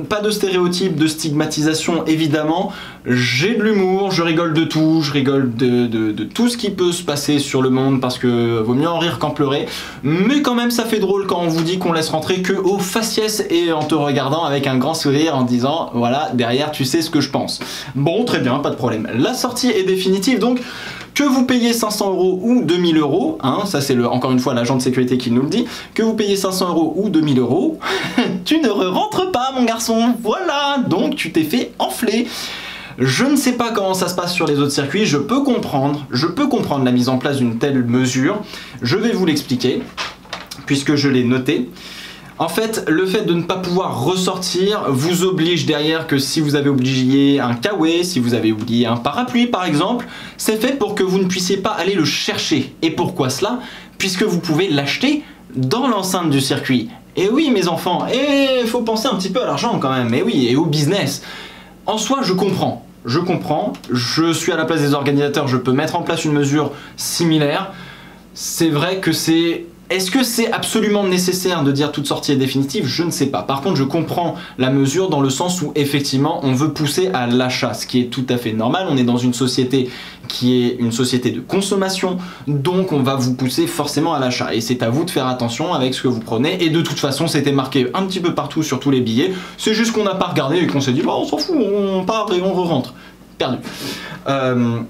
Pas de stéréotype, de stigmatisation évidemment. J'ai de l'humour, je rigole de tout, je rigole de tout ce qui peut se passer sur le monde parce que vaut mieux en rire qu'en pleurer, mais quand même ça fait drôle quand on vous dit qu'on laisse rentrer que au faciès et en te regardant avec un grand sourire en disant voilà derrière tu sais ce que je pense. Bon très bien, pas de problème. La sortie est définitive donc que vous payez 500 € ou 2000 €, ça c'est encore une fois l'agent de sécurité qui nous le dit, que vous payez 500 € ou 2000 €, tu ne rentres pas mon garçon, voilà, donc tu t'es fait enfler. Je ne sais pas comment ça se passe sur les autres circuits, je peux comprendre la mise en place d'une telle mesure, je vais vous l'expliquer. puisque je l'ai noté. En fait, le fait de ne pas pouvoir ressortir vous oblige derrière que si vous avez oublié un kawaii, si vous avez oublié un parapluie par exemple, c'est fait pour que vous ne puissiez pas aller le chercher. Et pourquoi cela? Puisque vous pouvez l'acheter dans l'enceinte du circuit. Et oui mes enfants, et il faut penser un petit peu à l'argent quand même, et oui, et au business. En soi, je comprends, je suis à la place des organisateurs, je peux mettre en place une mesure similaire. C'est vrai que c'est... Est-ce que c'est absolument nécessaire de dire toute sortie est définitive? Je ne sais pas. Par contre, je comprends la mesure dans le sens où effectivement on veut pousser à l'achat, ce qui est tout à fait normal. On est dans une société qui est une société de consommation, donc on va vous pousser forcément à l'achat. Et c'est à vous de faire attention avec ce que vous prenez. Et de toute façon, c'était marqué un petit peu partout sur tous les billets. C'est juste qu'on n'a pas regardé et qu'on s'est dit bah, on s'en fout, on part et on re-rentre. Perdu.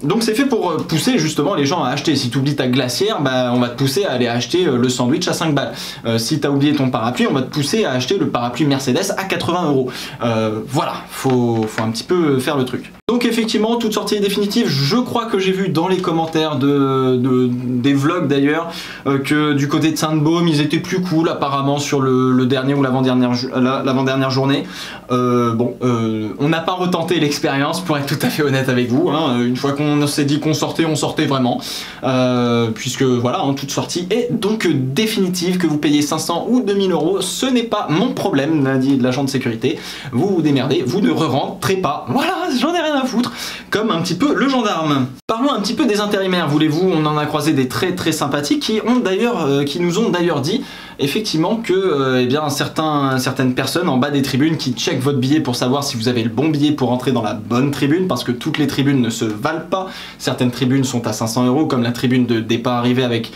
Donc c'est fait pour pousser justement les gens à acheter. Si tu oublies ta glacière, bah, on va te pousser à aller acheter le sandwich à 5 balles. Si tu as oublié ton parapluie, on va te pousser à acheter le parapluie Mercedes à 80 €. Voilà, faut un petit peu faire le truc. Donc effectivement, toute sortie est définitive. Je crois que j'ai vu dans les commentaires des vlogs d'ailleurs que du côté de Sainte-Baume, ils étaient plus cool apparemment sur le dernier ou l'avant-dernière journée. On n'a pas retenté l'expérience pour être tout à fait honnête avec vous. Hein. Une fois qu'on s'est dit qu'on sortait, on sortait vraiment. Puisque voilà, hein, toute sortie est donc définitive, que vous payez 500 ou 2000 €. Ce n'est pas mon problème, l'a dit l'agent de sécurité. Vous vous démerdez, vous ne re-rentrez pas. Voilà, j'en ai rien à foutre, comme un petit peu le gendarme. Parlons un petit peu des intérimaires, voulez-vous, on en a croisé des très sympathiques qui nous ont d'ailleurs dit effectivement que eh bien, certaines personnes en bas des tribunes qui checkent votre billet pour savoir si vous avez le bon billet pour entrer dans la bonne tribune, parce que toutes les tribunes ne se valent pas. Certaines tribunes sont à 500 €, comme la tribune de départ-arrivée avec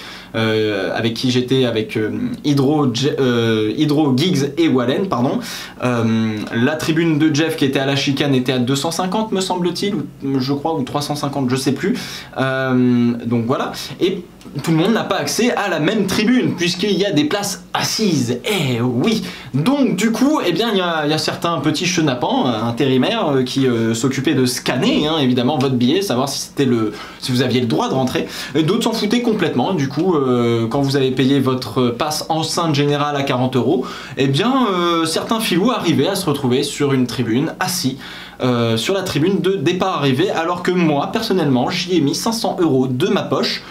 qui j'étais, avec Hydro, Giggs et Wallen, pardon. La tribune de Jeff qui était à la chicane était à 250 me semble-t-il, je crois, ou 350, je sais plus. Donc voilà. Et tout le monde n'a pas accès à la même tribune puisqu'il y a des places assises. Eh oui. Donc du coup, eh bien il y a certains petits chenapans intérimaires qui s'occupaient de scanner évidemment votre billet, savoir si vous aviez le droit de rentrer. Et d'autres s'en foutaient complètement. Du coup, quand vous avez payé votre passe enceinte générale à 40 €, eh bien certains filous arrivaient à se retrouver sur une tribune assis. Sur la tribune de départ-arrivée, alors que moi personnellement j'y ai mis 500 € de ma poche.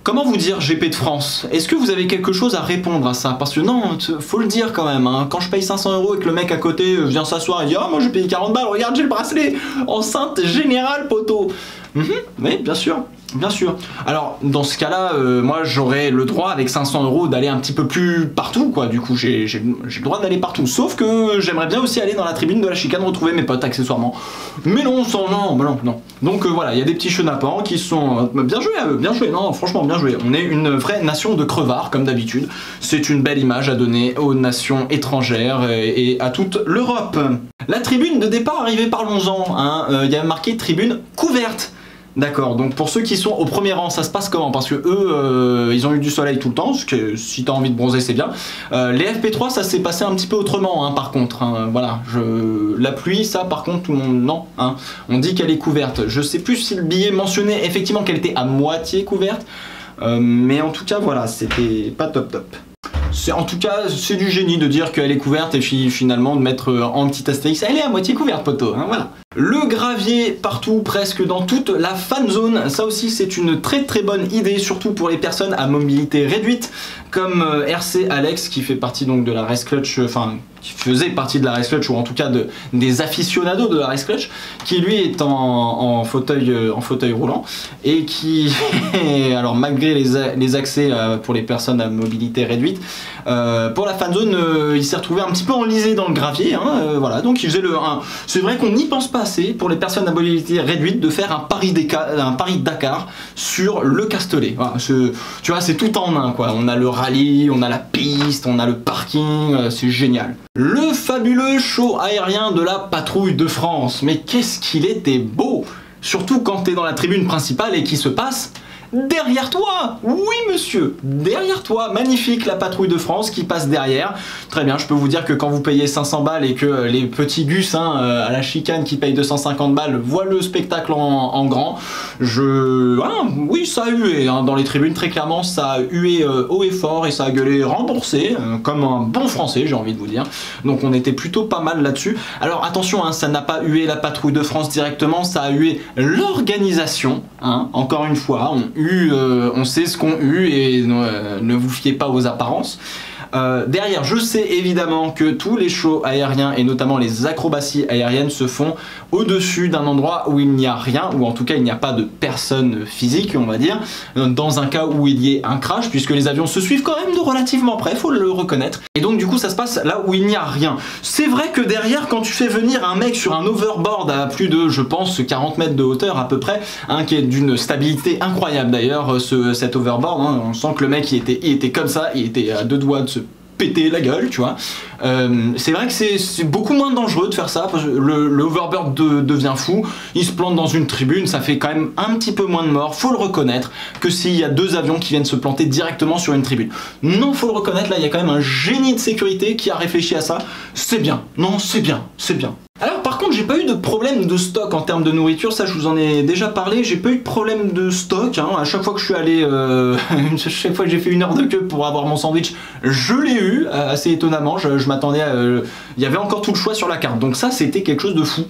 Comment vous dire GP de France? Est-ce que vous avez quelque chose à répondre à ça? Parce que non, faut le dire quand même, hein. Quand je paye 500 € et que le mec à côté vient s'asseoir et dit « Ah, moi j'ai payé 40 balles, regarde j'ai le bracelet, enceinte générale poteau !» Oui, bien sûr. Bien sûr. Alors, dans ce cas-là, moi j'aurais le droit avec 500 € d'aller un petit peu plus partout, quoi. Du coup, j'ai le droit d'aller partout. Sauf que j'aimerais bien aussi aller dans la tribune de la chicane, retrouver mes potes accessoirement. Mais non, non. Donc voilà, il y a des petits chenapans qui sont... bien joué, non, franchement, bien joué. On est une vraie nation de crevards, comme d'habitude. C'est une belle image à donner aux nations étrangères et à toute l'Europe. La tribune de départ arrivée, parlons-en. Il y a marqué tribune couverte. D'accord, donc pour ceux qui sont au premier rang, ça se passe comment? Parce que eux, ils ont eu du soleil tout le temps, parce que si t'as envie de bronzer, c'est bien. Les FP3, ça s'est passé un petit peu autrement, par contre. Voilà, la pluie, ça, par contre, tout le monde, non. On dit qu'elle est couverte. Je sais plus si le billet mentionnait effectivement qu'elle était à moitié couverte, mais en tout cas, voilà, c'était pas top. En tout cas, c'est du génie de dire qu'elle est couverte et puis finalement de mettre en petit astérix, elle est à moitié couverte, poteau, voilà. Le gravier partout, presque dans toute la fan zone, ça aussi c'est une très bonne idée, surtout pour les personnes à mobilité réduite, comme RC Alex qui fait partie donc de la Race Clutch, qui faisait partie de la Race Clutch, ou en tout cas des aficionados de la Race Clutch, qui lui est en fauteuil roulant, et qui, alors malgré les accès pour les personnes à mobilité réduite, pour la fan zone, il s'est retrouvé un petit peu enlisé dans le gravier, voilà, donc il faisait c'est vrai qu'on n'y pense pas assez pour les personnes à mobilité réduite de faire un Paris Dakar sur le Castellet. Voilà, tu vois, c'est tout en un, quoi. On a le rallye, on a la piste, on a le parking, c'est génial. Le fabuleux show aérien de la patrouille de France, mais qu'est-ce qu'il était beau! Surtout quand t'es dans la tribune principale et qu'il se passe derrière toi. Oui monsieur, derrière toi. Magnifique, la patrouille de France qui passe derrière. Très bien, je peux vous dire que quand vous payez 500 balles et que les petits gus à la chicane qui payent 250 balles voient le spectacle en grand, oui, ça a hué hein, dans les tribunes, très clairement, ça a hué haut et fort et ça a gueulé remboursé, comme un bon français, j'ai envie de vous dire. Donc on était plutôt pas mal là-dessus. Alors attention, hein, ça n'a pas hué la patrouille de France directement, ça a hué l'organisation. Hein, encore une fois, on sait ce qu'on eut et ne vous fiez pas aux apparences. Derrière, je sais évidemment que tous les shows aériens et notamment les acrobaties aériennes se font au-dessus d'un endroit où il n'y a rien, ou en tout cas il n'y a pas de personne physique, on va dire, dans un cas où il y ait un crash, puisque les avions se suivent quand même de relativement près, faut le reconnaître. Et donc du coup ça se passe là où il n'y a rien. C'est vrai que derrière, quand tu fais venir un mec sur un overboard à plus de, je pense, 40 mètres de hauteur à peu près, hein, qui est d'une stabilité incroyable d'ailleurs, cet overboard, hein, on sent que le mec il était comme ça, il était à deux doigts de se péter la gueule, tu vois. C'est vrai que c'est beaucoup moins dangereux de faire ça, parce que le overboard devient fou, il se plante dans une tribune, ça fait quand même un petit peu moins de morts, faut le reconnaître, que s'il y a deux avions qui viennent se planter directement sur une tribune. Non, faut le reconnaître, là il y a quand même un génie de sécurité qui a réfléchi à ça, c'est bien, non c'est bien, c'est bien. Alors par contre j'ai pas eu de problème de stock en termes de nourriture, ça je vous en ai déjà parlé, j'ai pas eu de problème de stock, hein. À chaque fois que je suis allé, chaque fois que j'ai fait une heure de queue pour avoir mon sandwich, je l'ai eu, assez étonnamment, je m'attendais à... il y avait encore tout le choix sur la carte, donc ça c'était quelque chose de fou.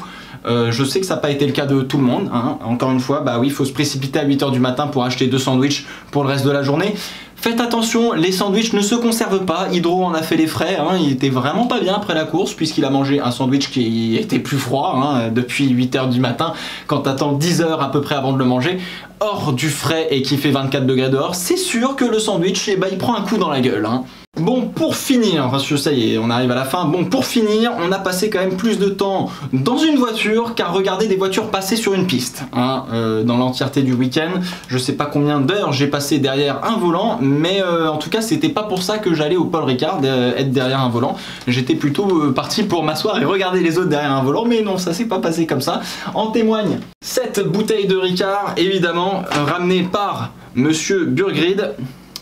Je sais que ça n'a pas été le cas de tout le monde, hein. Encore une fois, bah oui, il faut se précipiter à 8 h du matin pour acheter 2 sandwichs pour le reste de la journée. Faites attention, les sandwichs ne se conservent pas, Hydro en a fait les frais, hein. Il était vraiment pas bien après la course puisqu'il a mangé un sandwich qui était plus froid, hein, depuis 8 h du matin, quand t'attends 10 heures à peu près avant de le manger, hors du frais et qui fait 24 degrés dehors, c'est sûr que le sandwich, eh ben, il prend un coup dans la gueule, hein. Bon, pour finir, parce que ça y est, on arrive à la fin, bon, pour finir, on a passé quand même plus de temps dans une voiture qu'à regarder des voitures passer sur une piste, hein, dans l'entièreté du week-end. Je sais pas combien d'heures j'ai passé derrière un volant, mais en tout cas, c'était pas pour ça que j'allais au Paul Ricard être derrière un volant. J'étais plutôt parti pour m'asseoir et regarder les autres derrière un volant, mais non, ça s'est pas passé comme ça. En témoigne cette bouteille de Ricard, évidemment, ramenée par Monsieur Burgrid.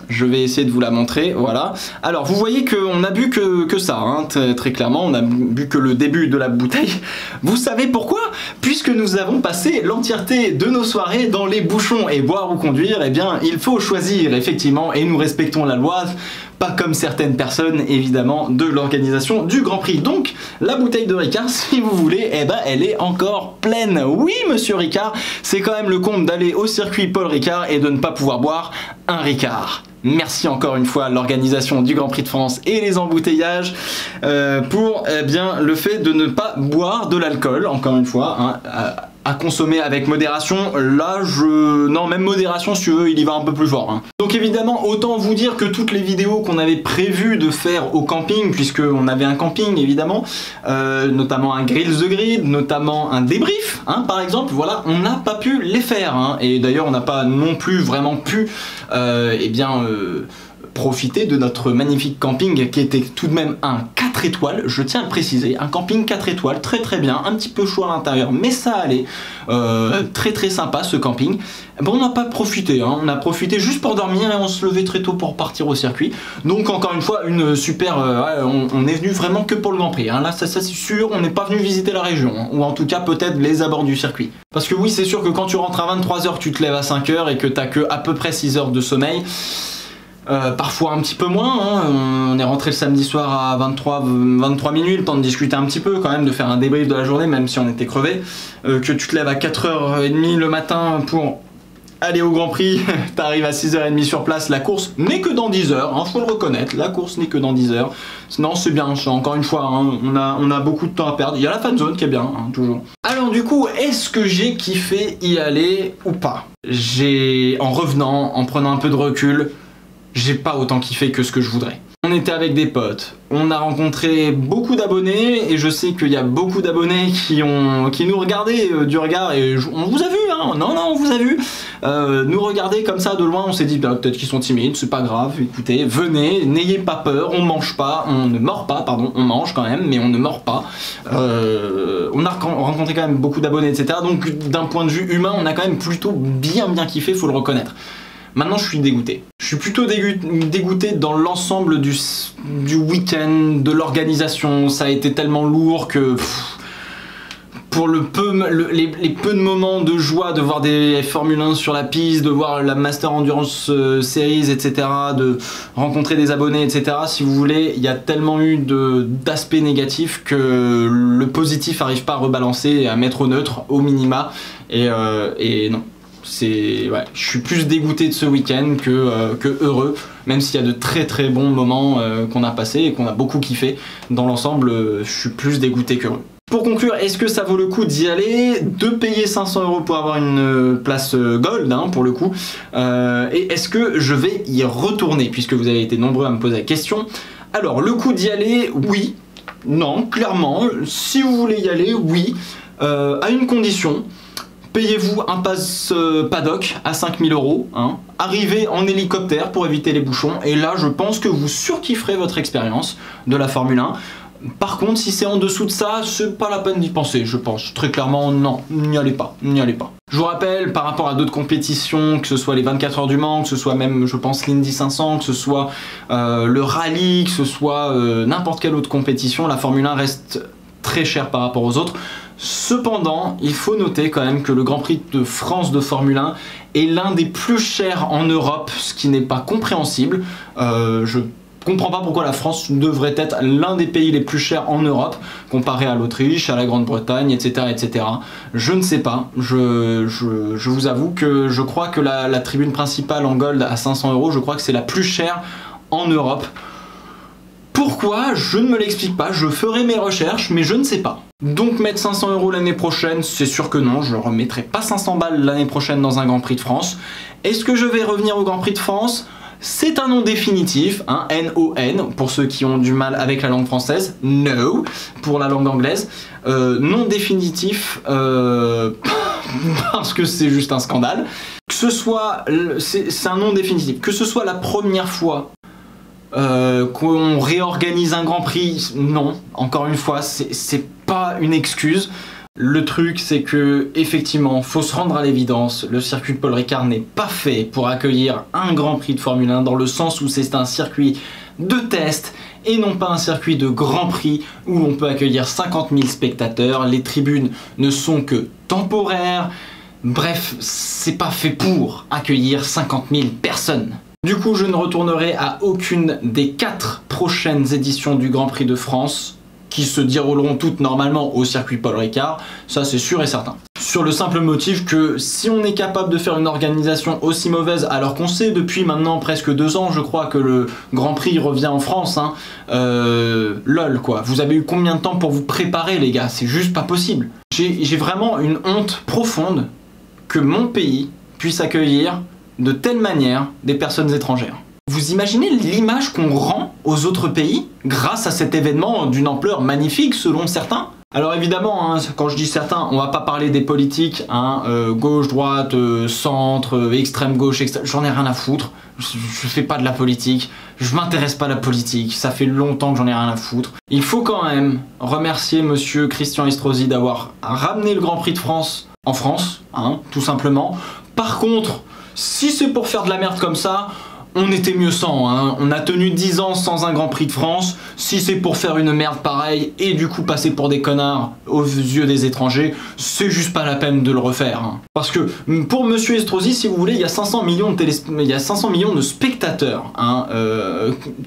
Je vais essayer de vous la montrer, voilà. Alors, vous voyez qu'on a bu que ça, hein, très clairement, on a bu que le début de la bouteille. Vous savez pourquoi? Puisque nous avons passé l'entièreté de nos soirées dans les bouchons, et boire ou conduire, eh bien, il faut choisir, effectivement, et nous respectons la loi, pas comme certaines personnes, évidemment, de l'organisation du Grand Prix. Donc, la bouteille de Ricard, si vous voulez, eh ben, elle est encore pleine. Oui, monsieur Ricard, c'est quand même le comble d'aller au circuit Paul Ricard et de ne pas pouvoir boire un Ricard. Merci encore une fois à l'organisation du Grand Prix de France et les embouteillages pour bien le fait de ne pas boire de l'alcool, encore une fois, hein, à consommer avec modération. Là, non, même modération, si tu veux, il y va un peu plus fort, hein. Donc évidemment, autant vous dire que toutes les vidéos qu'on avait prévu de faire au camping, puisqu'on avait un camping, évidemment, notamment un Grill the Grid, notamment un débrief, hein, par exemple, voilà, on n'a pas pu les faire, hein. Et d'ailleurs, on n'a pas non plus vraiment pu, profiter de notre magnifique camping qui était tout de même un 4 étoiles, je tiens à le préciser, un camping 4 étoiles, très très bien, un petit peu chaud à l'intérieur, mais ça allait, très très sympa ce camping. Bon, on n'a pas profité, hein. On a profité juste pour dormir et on se levait très tôt pour partir au circuit. Donc encore une fois, une super, on est venu vraiment que pour le Grand Prix, hein. Là ça c'est sûr, on n'est pas venu visiter la région, hein. Ou en tout cas peut-être les abords du circuit. Parce que oui, c'est sûr que quand tu rentres à 23 h, tu te lèves à 5 h et que t'as que à peu près 6 heures de sommeil. Parfois un petit peu moins, hein. On est rentré le samedi soir à 23 minuit, le temps de discuter un petit peu quand même, de faire un débrief de la journée même si on était crevé, que tu te lèves à 4 h 30 le matin pour aller au Grand Prix, t'arrives à 6 h 30 sur place, la course n'est que dans 10 heures, hein, faut le reconnaître, la course n'est que dans 10 heures. Non, c'est bien, encore une fois, hein, on a beaucoup de temps à perdre. Il y a la fan zone qui est bien, hein, toujours. Alors du coup, est-ce que j'ai kiffé y aller ou pas? En revenant, en prenant un peu de recul, j'ai pas autant kiffé que ce que je voudrais. On était avec des potes, on a rencontré beaucoup d'abonnés et je sais qu'il y a beaucoup d'abonnés qui nous regardaient du regard et on vous a vu, hein, non, on vous a vu, nous regarder comme ça de loin, on s'est dit peut-être qu'ils sont timides, c'est pas grave, écoutez, venez, n'ayez pas peur, on mange pas, on ne mord pas, pardon, on mange quand même, mais on ne mord pas. On a rencontré quand même beaucoup d'abonnés, etc. Donc d'un point de vue humain, on a quand même plutôt bien kiffé, faut le reconnaître. Maintenant je suis dégoûté. Je suis plutôt dégoûté dans l'ensemble du week-end, de l'organisation. Ça a été tellement lourd que... pour les peu de moments de joie de voir des Formule 1 sur la piste, de voir la Master Endurance Series, etc., de rencontrer des abonnés, etc., si vous voulez, il y a tellement eu d'aspects négatifs que le positif n'arrive pas à rebalancer et à mettre au neutre, au minima, et non. Ouais, je suis plus dégoûté de ce week-end que heureux, même s'il y a de très très bons moments qu'on a passés et qu'on a beaucoup kiffé. Dans l'ensemble, je suis plus dégoûté qu'heureux. Pour conclure, est-ce que ça vaut le coup d'y aller, de payer 500 € pour avoir une place gold, hein, pour le coup, et est-ce que je vais y retourner, puisque vous avez été nombreux à me poser la question. Alors, le coup d'y aller, oui, non, clairement, si vous voulez y aller, oui, à une condition. Payez-vous un pass paddock à 5000 €, hein. Arrivez en hélicoptère pour éviter les bouchons, et là je pense que vous surkifferez votre expérience de la Formule 1. Par contre, si c'est en dessous de ça, c'est pas la peine d'y penser, je pense. Très clairement, non, n'y allez pas, n'y allez pas. Je vous rappelle, par rapport à d'autres compétitions, que ce soit les 24 heures du Mans, que ce soit même, je pense, l'Indy 500, que ce soit le rallye, que ce soit n'importe quelle autre compétition, la Formule 1 reste très chère par rapport aux autres. Cependant, il faut noter quand même que le Grand Prix de France de Formule 1 est l'un des plus chers en Europe, ce qui n'est pas compréhensible. Je comprends pas pourquoi la France devrait être l'un des pays les plus chers en Europe, comparé à l'Autriche, à la Grande-Bretagne, etc., etc. Je ne sais pas, je vous avoue que je crois que la tribune principale en gold à 500 €, je crois que c'est la plus chère en Europe. Pourquoi? Je ne me l'explique pas, je ferai mes recherches, mais je ne sais pas. Donc mettre 500 € l'année prochaine, c'est sûr que non, je ne remettrai pas 500 balles l'année prochaine dans un Grand Prix de France. Est-ce que je vais revenir au Grand Prix de France? C'est un nom définitif, hein, N-O-N, pour ceux qui ont du mal avec la langue française, no, pour la langue anglaise. Non définitif, parce que c'est juste un scandale. Que ce soit, c'est un nom définitif, que ce soit la première fois qu'on réorganise un Grand Prix, non, encore une fois, c'est pas une excuse. Le truc, c'est que, effectivement, faut se rendre à l'évidence, le circuit de Paul Ricard n'est pas fait pour accueillir un Grand Prix de Formule 1, dans le sens où c'est un circuit de test et non pas un circuit de Grand Prix où on peut accueillir 50 000 spectateurs. Les tribunes ne sont que temporaires. Bref, c'est pas fait pour accueillir 50 000 personnes. Du coup, je ne retournerai à aucune des 4 prochaines éditions du Grand Prix de France, qui se dérouleront toutes normalement au circuit Paul Ricard, ça c'est sûr et certain. Sur le simple motif que si on est capable de faire une organisation aussi mauvaise, alors qu'on sait depuis maintenant presque 2 ans, je crois, que le Grand Prix revient en France, hein, lol quoi, vous avez eu combien de temps pour vous préparer les gars? C'est juste pas possible. J'ai vraiment une honte profonde que mon pays puisse accueillir de telle manière des personnes étrangères. Vous imaginez l'image qu'on rend aux autres pays grâce à cet événement d'une ampleur magnifique selon certains? Alors évidemment, hein, quand je dis certains, on va pas parler des politiques, hein, gauche, droite, centre, extrême gauche, j'en ai rien à foutre. Je fais pas de la politique, je m'intéresse pas à la politique, ça fait longtemps que j'en ai rien à foutre. Il faut quand même remercier monsieur Christian Estrosi d'avoir ramené le Grand Prix de France en France, hein, tout simplement. Par contre, si c'est pour faire de la merde comme ça, on était mieux sans, hein. On a tenu 10 ans sans un Grand Prix de France. Si c'est pour faire une merde pareille et du coup passer pour des connards aux yeux des étrangers, c'est juste pas la peine de le refaire, hein. Parce que pour monsieur Estrosi, si vous voulez, il y a 500 millions de spectateurs, hein,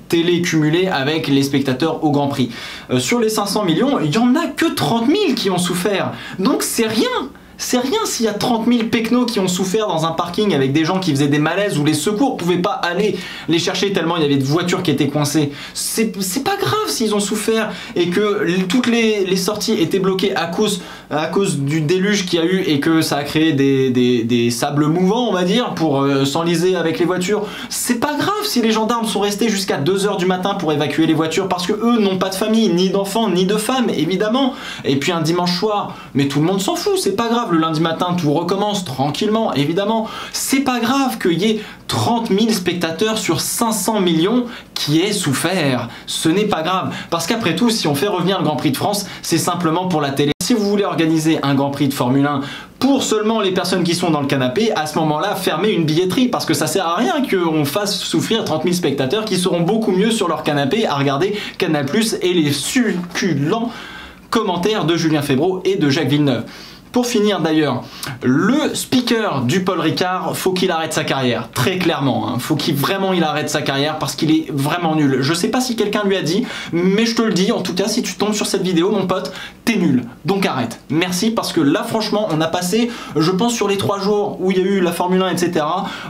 télé cumulés avec les spectateurs au Grand Prix. Sur les 500 millions, il y en a que 30 000 qui ont souffert. Donc c'est rien. C'est rien s'il y a 30 000 pecnos qui ont souffert dans un parking avec des gens qui faisaient des malaises où les secours pouvaient pas aller les chercher tellement il y avait des voitures qui étaient coincées. C'est pas grave s'ils ont souffert et que toutes les sorties étaient bloquées à cause du déluge qu'il y a eu et que ça a créé des sables mouvants, on va dire, pour s'enliser avec les voitures. C'est pas grave si les gendarmes sont restés jusqu'à 2 h du matin pour évacuer les voitures parce que eux n'ont pas de famille, ni d'enfants, ni de femmes, évidemment. Et puis un dimanche soir, mais tout le monde s'en fout, c'est pas grave. Le lundi matin, tout recommence tranquillement, évidemment. C'est pas grave qu'il y ait 30 000 spectateurs sur 500 millions qui aient souffert. Ce n'est pas grave. Parce qu'après tout, si on fait revenir le Grand Prix de France, c'est simplement pour la télé. si vous voulez organiser un Grand Prix de Formule 1 pour seulement les personnes qui sont dans le canapé, à ce moment-là, fermez une billetterie, parce que ça sert à rien qu'on fasse souffrir 30 000 spectateurs qui seront beaucoup mieux sur leur canapé à regarder Canal+ et les succulents commentaires de Julien Febvre et de Jacques Villeneuve. Pour finir d'ailleurs, le speaker du Paul Ricard, faut qu'il arrête sa carrière, très clairement, hein. Faut qu'il vraiment il arrête sa carrière parce qu'il est vraiment nul. Je sais pas si quelqu'un lui a dit, mais je te le dis, en tout cas si tu tombes sur cette vidéo mon pote, t'es nul, donc arrête. Merci, parce que là franchement on a passé, je pense sur les 3 jours où il y a eu la Formule 1 etc,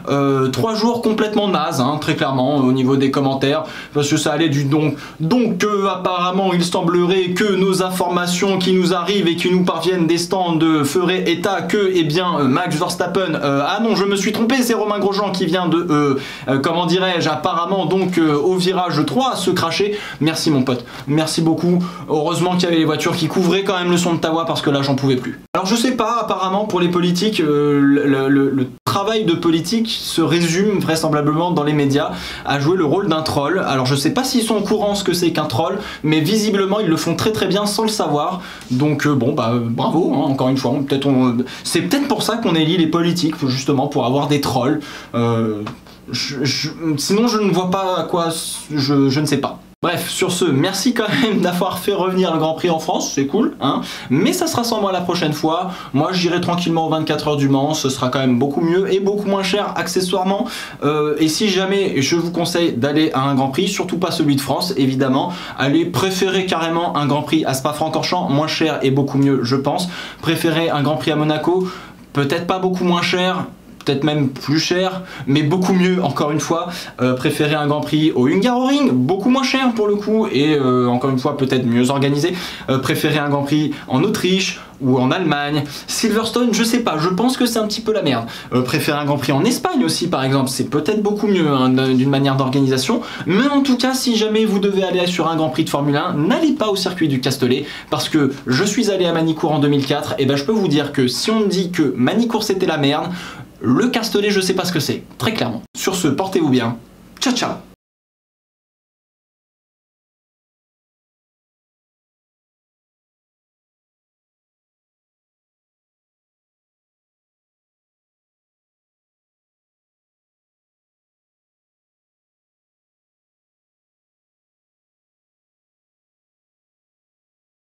3 jours complètement nazes, hein, très clairement au niveau des commentaires, parce que ça allait du donc apparemment il semblerait que nos informations qui nous arrivent et qui nous parviennent des stands ferait état que, eh bien, Max Verstappen, ah non, je me suis trompé, c'est Romain Grosjean qui vient de, comment dirais-je, apparemment, donc, au virage 3, se cracher. Merci, mon pote. Merci beaucoup. Heureusement qu'il y avait les voitures qui couvraient quand même le son de ta voix, parce que là, j'en pouvais plus. Alors, je sais pas, apparemment, pour les politiques, le travail de politique se résume vraisemblablement dans les médias à jouer le rôle d'un troll. Alors, je sais pas s'ils sont au courant ce que c'est qu'un troll, mais visiblement, ils le font très très bien sans le savoir. Donc, bon, bah, bravo, hein, encore une fois. C'est peut-être pour ça qu'on élit les politiques, justement, pour avoir des trolls. Sinon, je ne vois pas à quoi... Je ne sais pas. Bref, sur ce, merci quand même d'avoir fait revenir le Grand Prix en France, c'est cool, hein. Mais ça sera sans moi la prochaine fois. Moi, j'irai tranquillement aux 24 heures du Mans, ce sera quand même beaucoup mieux et beaucoup moins cher accessoirement. Et si jamais je vous conseille d'aller à un Grand Prix, surtout pas celui de France, évidemment, allez préférer carrément un Grand Prix à Spa-Francorchamps, moins cher et beaucoup mieux, je pense. Préférez un Grand Prix à Monaco, peut-être pas beaucoup moins cher, peut-être même plus cher, mais beaucoup mieux encore une fois. Préférez un Grand Prix au Hungaroring, beaucoup moins cher pour le coup, et encore une fois peut-être mieux organisé. Préférez un Grand Prix en Autriche ou en Allemagne. Silverstone, je sais pas, je pense que c'est un petit peu la merde. Préférez un Grand Prix en Espagne aussi par exemple, c'est peut-être beaucoup mieux hein, d'une manière d'organisation, mais en tout cas si jamais vous devez aller sur un Grand Prix de Formule 1, n'allez pas au circuit du Castellet, parce que je suis allé à Manicourt en 2004, et ben je peux vous dire que si on me dit que Manicourt c'était la merde, le Castellet, je sais pas ce que c'est, très clairement. Sur ce, portez-vous bien. Ciao, ciao!